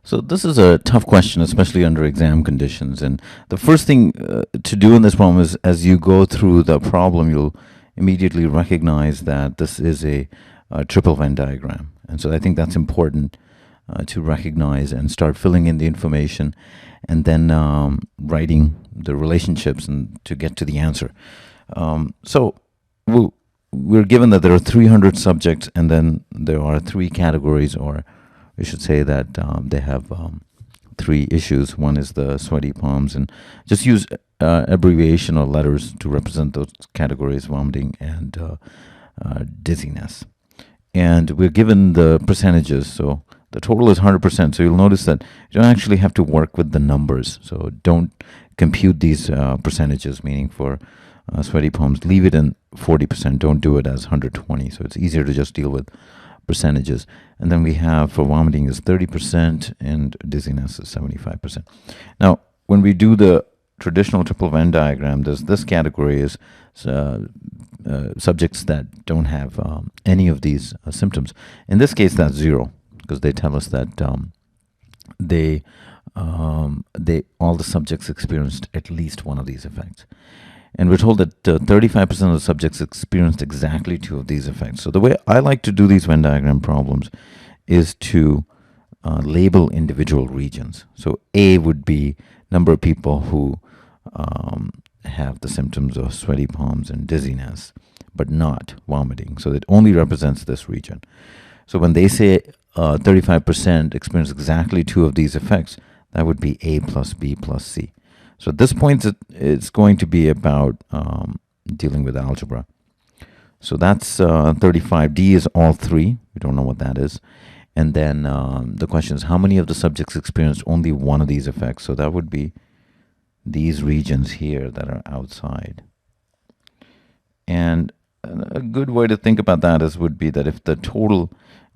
So this is a tough question, especially under exam conditions. And the first thing to do in this problem is, as you go through the problem, you'll immediately recognize that this is a triple Venn diagram. And so I think that's important to recognize and start filling in the information and then writing the relationships and to get to the answer. So we're given that there are 300 subjects, and then there are three categories, or we should say that they have three issues. One is the sweaty palms, and just use abbreviation or letters to represent those categories: vomiting and dizziness. And we're given the percentages, so the total is 100%. So you'll notice that you don't actually have to work with the numbers. So don't compute these percentages, meaning for sweaty palms, leave it in 40%. Don't do it as 120. So it's easier to just deal with percentages. And then we have for vomiting is 30% and dizziness is 75%. Now, when we do the traditional triple Venn diagram, there's this category is subjects that don't have any of these symptoms. In this case, that's zero, because they tell us that all the subjects experienced at least one of these effects. And we're told that 35% of the subjects experienced exactly two of these effects. So the way I like to do these Venn diagram problems is to label individual regions. So A would be number of people who have the symptoms of sweaty palms and dizziness, but not vomiting. So it only represents this region. So when they say 35% experience exactly two of these effects, that would be A plus B plus C. So at this point, it's going to be about dealing with algebra. So that's 35. D is all three. We don't know what that is. And then the question is, how many of the subjects experienced only one of these effects? So that would be these regions here that are outside. And a good way to think about that would be that if the total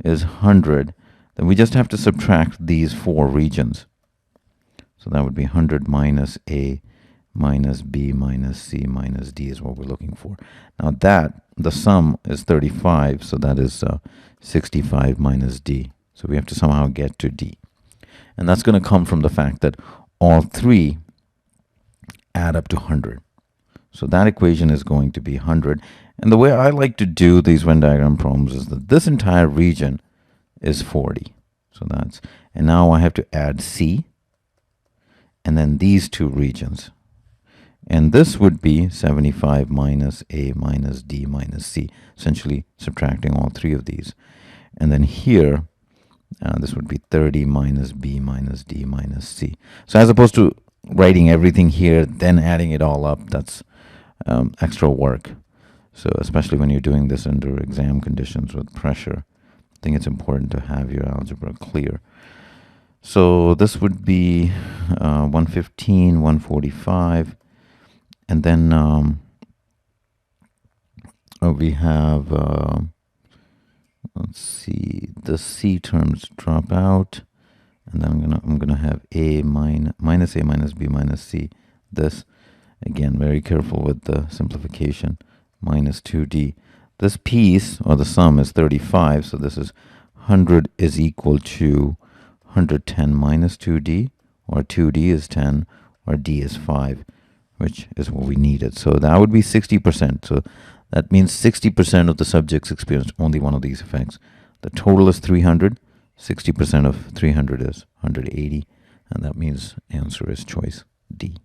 is 100, then we just have to subtract these four regions. So that would be 100 minus A minus B minus C minus D is what we're looking for. Now the sum is 35, so that is 65 minus D. So we have to somehow get to D. And that's going to come from the fact that all three add up to 100. So that equation is going to be 100. And the way I like to do these Venn diagram problems is that this entire region is 40. So and now I have to add C, and then these two regions. And this would be 75 minus A minus D minus C, essentially subtracting all three of these. And then here, this would be 30 minus B minus D minus C. So as opposed to writing everything here, then adding it all up, that's extra work. So especially when you're doing this under exam conditions with pressure, I think it's important to have your algebra clear. So this would be 115, 145, and then we have, let's see, the C terms drop out, and then I'm gonna have A minus A minus B minus C. This, again, very careful with the simplification, minus 2D. This piece, or the sum, is 35, so this is 100 is equal to 110 minus 2D, or 2D is 10, or D is 5, which is what we needed. So that would be 60%. So that means 60% of the subjects experienced only one of these effects. The total is 300. 60% of 300 is 180, and that means answer is choice D.